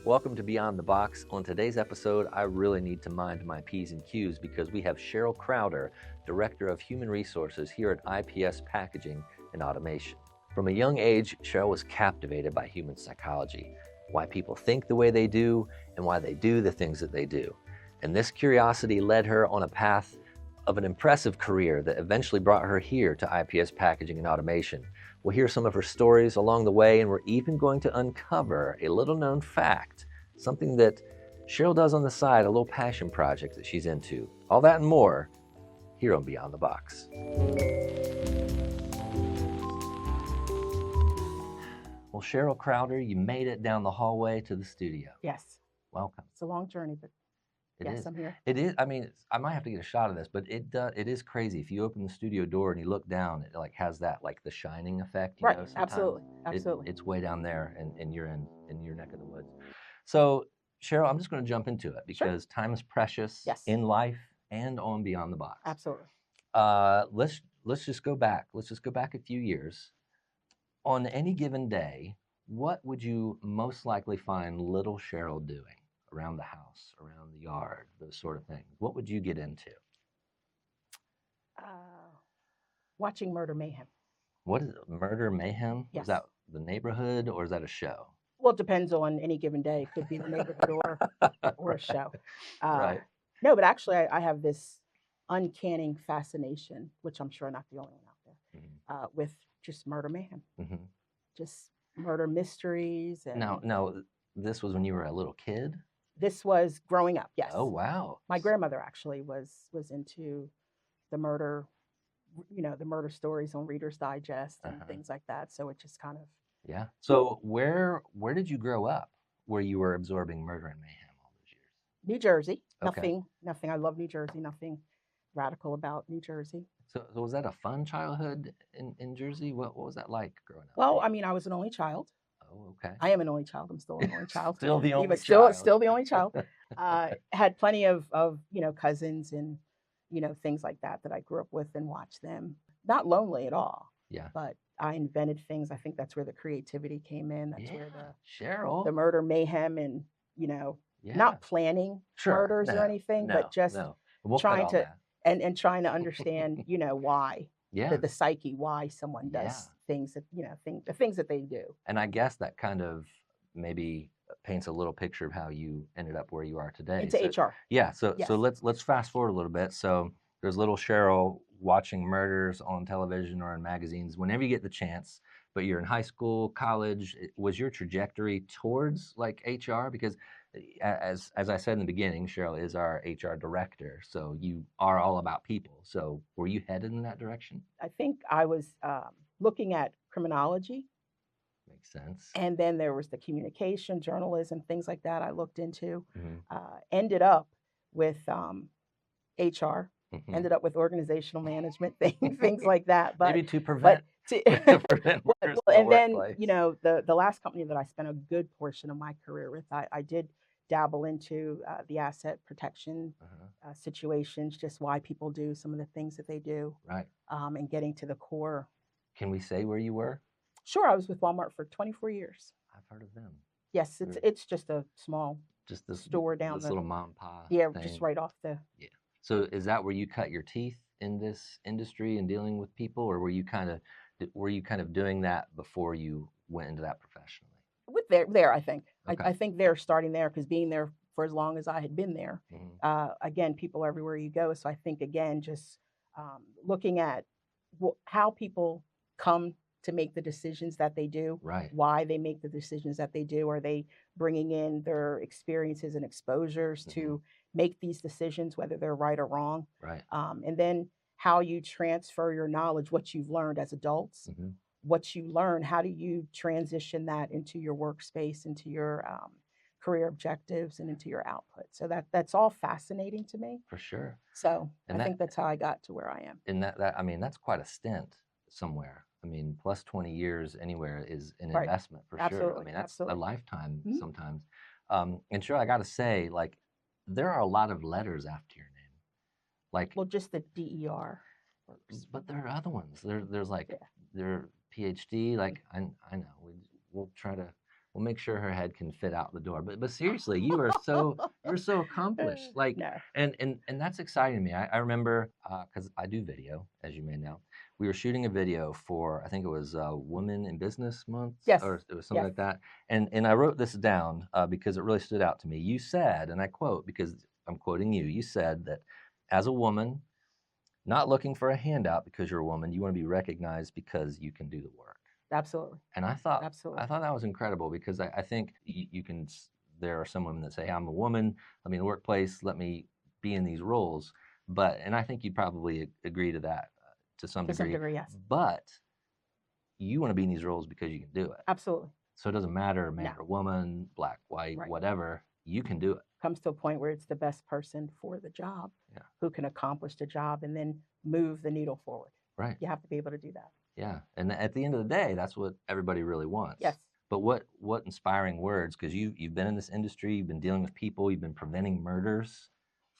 Welcome to Beyond the Box. On today's episode, I really need to mind my P's and Q's because we have Cheryl Crowder, Director of Human Resources here at IPS Packaging and Automation. From a young age, Cheryl was captivated by human psychology, why people think the way they do, and why they do the things that they do. And this curiosity led her on a path of an impressive career that eventually brought her here to IPS Packaging and Automation. We'll hear some of her stories along the way, and we're even going to uncover a little known fact, something that Cheryl does on the side, a little passion project that she's into. All that and more here on Beyond the Box. Well, Cheryl Crowder, you made it down the hallway to the studio. Yes. Welcome. It's a long journey, but yes, I'm here. It is. I mean, I might have to get a shot of this, but it is crazy. If you open the studio door and you look down, it like has that like the Shining effect. You Right. know, Absolutely. Absolutely. It's way down there, and you're in your neck of the woods. So, Cheryl, I'm just going to jump into it because time is precious in life and on Beyond the Box. Absolutely. Let's just go back. Let's just go back a few years. On any given day, what would you most likely find little Cheryl doing? Around the house, around the yard, those sort of things. What would you get into? Watching Murder Mayhem. What is it? Murder Mayhem? Yes. Is that the neighborhood or is that a show? Well, it depends on any given day. It could be the neighborhood or a show. Right. No, but actually, I have this uncanny fascination, which I'm sure I'm not the only one out there, with just murder mayhem. Mm-hmm. Just murder mysteries. And Now, this was when you were a little kid? This was growing up, yes. Oh, wow. My grandmother actually was into the murder, the murder stories on Reader's Digest and things like that. So it just kind of. Yeah. So where did you grow up where you were absorbing murder and mayhem all those years? New Jersey. Okay. Nothing. I love New Jersey. Nothing radical about New Jersey. So was that a fun childhood in Jersey? What was that like growing up? Well, I mean, I was an only child. Oh, okay. I am an only child. I'm still an only child. Still the only child. Still the only child. Had plenty of cousins and things like that I grew up with and watched them. Not lonely at all. Yeah. But I invented things. I think that's where the creativity came in. That's where Cheryl. the murder mayhem and not planning murders or anything, but just trying to and trying to understand why. Yeah. The psyche, why someone does things that, the things that they do. And I guess that kind of maybe paints a little picture of how you ended up where you are today. Into HR. Yeah. So let's fast forward a little bit. So there's little Cheryl watching murders on television or in magazines whenever you get the chance, but you're in high school, college. Was your trajectory towards like HR? Because as I said in the beginning, Cheryl is our HR director, so you are all about people. So were you headed in that direction? I think I was looking at criminology. Makes sense. And then there was the communication, journalism, things like that I looked into. Ended up with HR. Ended up with organizational management, things like that. But maybe to prevent. And then the last company that I spent a good portion of my career with, I did dabble into the asset protection situations, just why people do some of the things that they do, right? And getting to the core. Can we say where you were? Sure, I was with Walmart for 24 years. I've heard of them. Yes, it's just a small store down this little mom and pop. Yeah, thing. just right off the. Yeah. So is that where you cut your teeth in this industry and dealing with people, or were you kind of doing that before you went into that professionally? With there, I think. Okay. I think they're starting there because being there for as long as I had been there. Again, people everywhere you go. So I think again, just looking at how people come to make the decisions that they do, right? Why they make the decisions that they do. Are they bringing in their experiences and exposures to make these decisions, whether they're right or wrong? Right. And then how you transfer your knowledge, what you've learned as adults, what you learn, how do you transition that into your workspace, into your career objectives, and into your output? So that's all fascinating to me. For sure. So I think that's how I got to where I am. And that I mean, that's quite a stint somewhere. I mean, plus 20 years anywhere is an investment for sure. I mean, that's a lifetime sometimes. And sure, I got to say, like, there are a lot of letters after your name. Like, well, just the DER. But there are other ones. There's like their PhD. Like I know we'll try to we'll make sure her head can fit out the door. But seriously, you're so accomplished. Like, No. and that's exciting to me. I remember because I do video, as you may know. We were shooting a video for, I think it was Women in Business Month, Yes. or it was something Yes. like that. And I wrote this down because it really stood out to me. You said, and I quote because I'm quoting you. You said that as a woman, not looking for a handout because you're a woman, you want to be recognized because you can do the work. Absolutely. And Absolutely. I thought that was incredible because I think you can. There are some women that say, "I'm a woman. Let me in the workplace. Let me be in these roles." And I think you'd probably agree to that to some degree. To some degree, yes. But you want to be in these roles because you can do it. Absolutely. So it doesn't matter, man or woman, black, white, whatever. You can do it. Comes to a point where it's the best person for the job, who can accomplish the job and then move the needle forward. Right. You have to be able to do that. Yeah. And at the end of the day, that's what everybody really wants. Yes. But what inspiring words, because you've been in this industry, you've been dealing with people, you've been preventing murders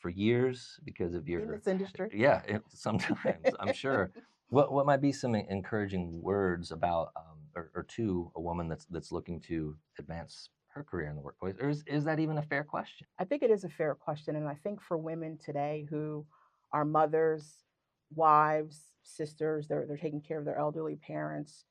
for years because of your in this industry. Yeah, sometimes I'm sure. What might be some encouraging words about or to a woman that's looking to advance her career in the workplace, or is that even a fair question? I think it is a fair question, and I think for women today who are mothers, wives, sisters, they're taking care of their elderly parents,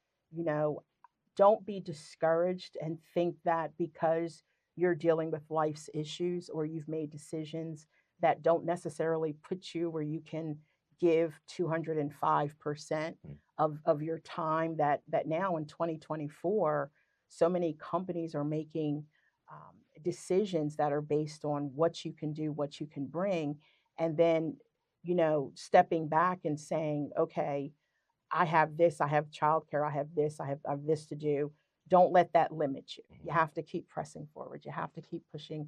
don't be discouraged and think that because you're dealing with life's issues or you've made decisions that don't necessarily put you where you can give 205% of your time, that now in 2024, so many companies are making decisions that are based on what you can do, what you can bring, and then, stepping back and saying, okay, I have this, I have childcare, I have this, I have this to do. Don't let that limit you. You have to keep pressing forward. You have to keep pushing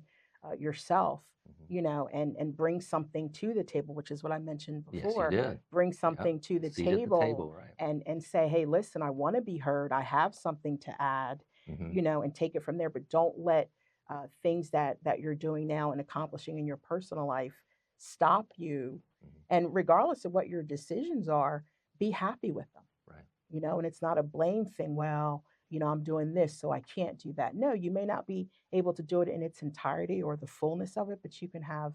yourself, and bring something to the table, which is what I mentioned before. Yes, you did. Bring something to the table, right. and say, hey, listen, I want to be heard. I have something to add, and take it from there. But don't let things that you're doing now and accomplishing in your personal life stop you. And regardless of what your decisions are, be happy with them. Right. And it's not a blame thing. Well, I'm doing this, so I can't do that. No, you may not be able to do it in its entirety or the fullness of it, but you can have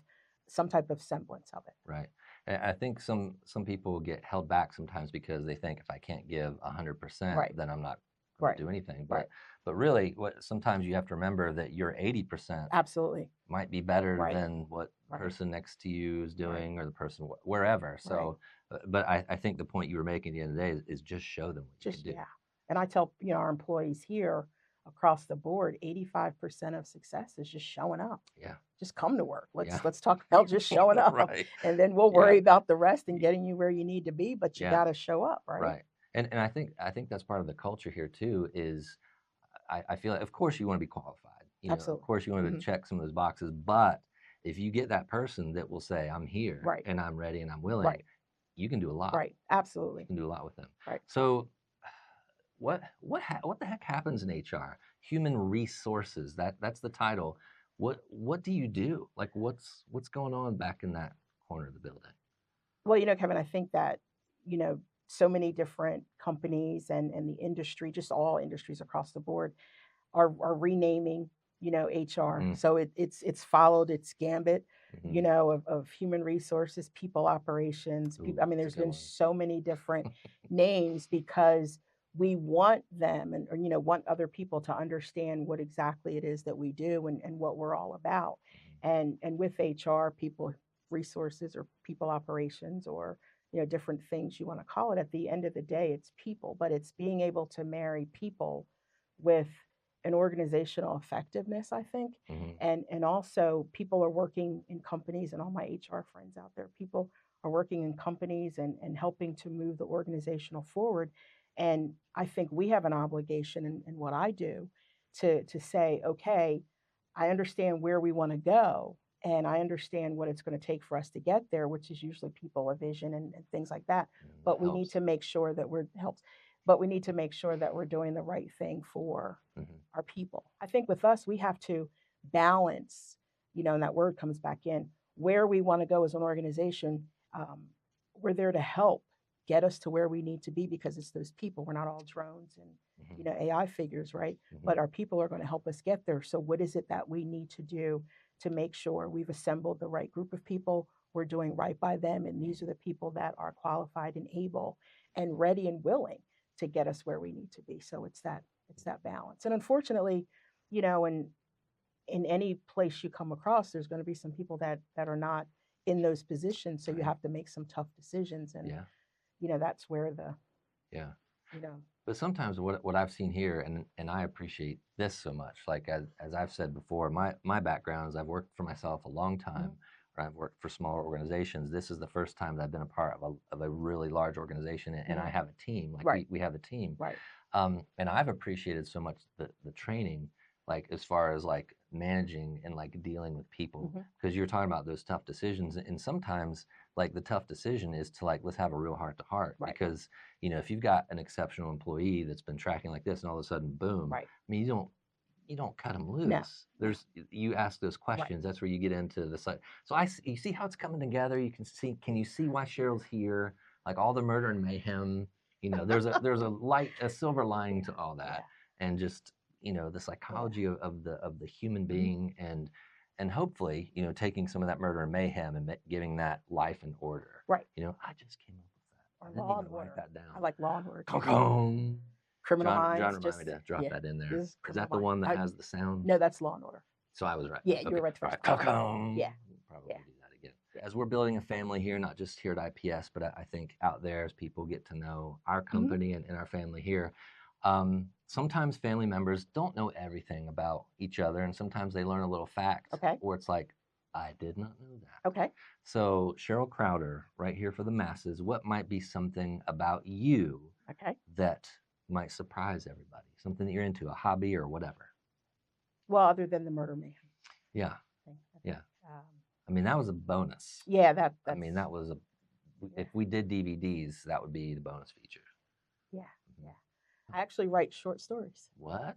some type of semblance of it. Right. And I think some people get held back sometimes because they think if I can't give 100%, then I'm not going to do anything. But really, sometimes you have to remember that your 80% absolutely might be better than what the person next to you is doing or the person wherever. So, but I think the point you were making at the end of the day is just show them what you can do. Yeah. And I tell our employees here across the board, 85% of success is just showing up. Yeah. Just come to work. Let's talk about just showing up. Right. And then we'll worry about the rest and getting you where you need to be, but you got to show up, right? Right. And I think that's part of the culture here too is I feel like, of course you want to be qualified. Absolutely. Of course you want to check some of those boxes, but if you get that person that will say, I'm here and I'm ready and I'm willing, you can do a lot. Right. Absolutely. You can do a lot with them. Right. So what the heck happens in HR? Human resources. That's the title. What do you do? Like what's going on back in that corner of the building? Well, Kevin, I think that, so many different companies and the industry, just all industries across the board, are renaming, HR. So it's followed its gambit, of human resources, people operations. I mean, there's been so many different names because we want them and want other people to understand what exactly it is that we do and what we're all about. And with HR, people resources or people operations or different things you want to call it, at the end of the day, it's people, but it's being able to marry people with an organizational effectiveness, I think. And also people are working in companies, and all my HR friends out there, people are working in companies and helping to move the organizational forward. And I think we have an obligation in what I do to say, okay, I understand where we want to go. And I understand what it's going to take for us to get there, which is usually people, a vision, and things like that. But we need to make sure that we need to make sure that we're doing the right thing for our people. I think with us, we have to balance, and that word comes back in, where we want to go as an organization. We're there to help get us to where we need to be, because it's those people. We're not all drones and AI figures, right? But our people are going to help us get there. So what is it that we need to do to make sure we've assembled the right group of people, we're doing right by them, and these are the people that are qualified and able and ready and willing to get us where we need to be. So it's that balance. And unfortunately, in any place you come across, there's going to be some people that are not in those positions. So you have to make some tough decisions. And, that's where But sometimes what I've seen here, and I appreciate this so much, like as I've said before, my background is I've worked for myself a long time, or I've worked for smaller organizations. This is the first time that I've been a part of a really large organization, and I have a team. Like we have a team. Right. And I've appreciated so much the training, like as far as like managing and like dealing with people, because you're talking about those tough decisions, and sometimes like the tough decision is to like, let's have a real heart to heart, because if you've got an exceptional employee that's been tracking like this and all of a sudden boom, I mean, you don't cut them loose. No. You ask those questions. That's where you get into the site. So you see how it's coming together. Can you see why Cheryl's here? Like all the murder and mayhem, there's a silver lining to all that, and just the psychology of the human being, and hopefully taking some of that murder and mayhem and giving that life and order. Right. I just came up with that. Or I didn't law even and order. write that down. I like law and order. Criminal Minds. John reminded me to drop that in there. Is that the one that has the sound? No, that's Law and Order. So I was right. Yeah, you were right. Right. Yeah. Probably do that again. As we're building a family here, not just here at IPS, but I think out there, as people get to know our company and our family here, sometimes family members don't know everything about each other, and sometimes they learn a little fact, or it's like, I did not know that. Okay. So Cheryl Crowder, right here for the masses, what might be something about you that might surprise everybody? Something that you're into, a hobby or whatever. Well, other than the murder mayhem. Yeah. I mean, that was a bonus. Yeah, I mean, that was if we did DVDs, that would be the bonus feature. Yeah. I actually write short stories. What?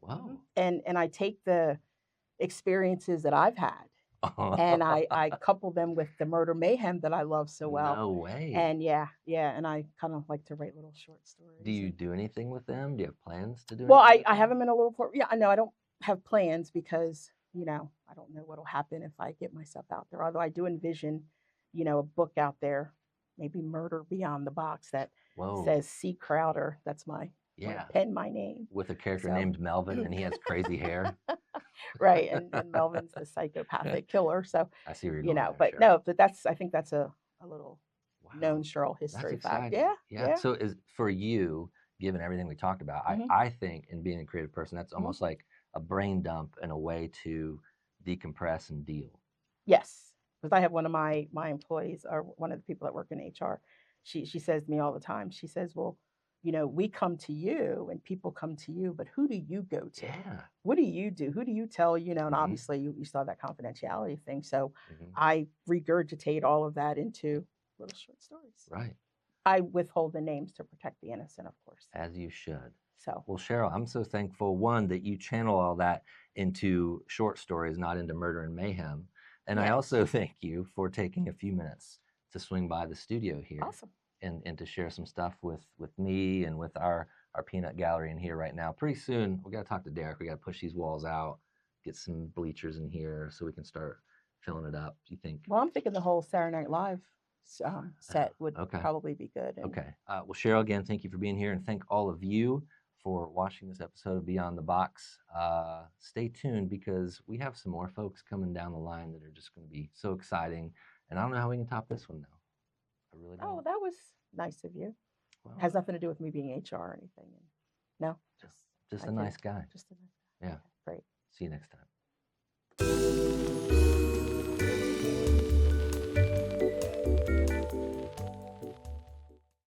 Whoa. And I take the experiences that I've had and I couple them with the murder mayhem that I love so well. No way. And and I kind of like to write little short stories. Do you do anything with them? Do you have plans to do? Well, I have them in a little I know I don't have plans because I don't know what'll happen if I get myself out there. Although I do envision a book out there, maybe Murder Beyond the Box, that says C. Crowder. That's my pen, my name. With a character named Melvin, and he has crazy hair. Right, and Melvin's the psychopathic killer. So I see where you're going there, but Cheryl. no, but I think that's a little known Cheryl history fact. Yeah. So is for you, given everything we talked about, I think in being a creative person, that's almost like a brain dump and a way to decompress and deal. Yes, because I have one of my employees, or one of the people that work in HR. She says to me all the time. She says, "Well, we come to you and people come to you, but who do you go to? Yeah. What do you do? Who do you tell? And obviously you saw that confidentiality thing. So I regurgitate all of that into little short stories. Right. I withhold the names to protect the innocent, of course. As you should. So. Well, Cheryl, I'm so thankful, one, that you channel all that into short stories, not into murder and mayhem. And I also thank you for taking a few minutes to swing by the studio here. Awesome. And to share some stuff with me and with our peanut gallery in here right now. Pretty soon, we got to talk to Derek. We got to push these walls out, get some bleachers in here so we can start filling it up. Do you think? Well, I'm thinking the whole Saturday Night Live set would probably be good. Okay. Well, Cheryl, again, thank you for being here, and thank all of you for watching this episode of Beyond the Box. Stay tuned, because we have some more folks coming down the line that are just going to be so exciting, and I don't know how we can top this one now. I really don't. Oh, that was nice of you. Well, it has nothing to do with me being HR or anything. No, just a nice guy. Just a nice guy. Yeah. Okay, great. See you next time.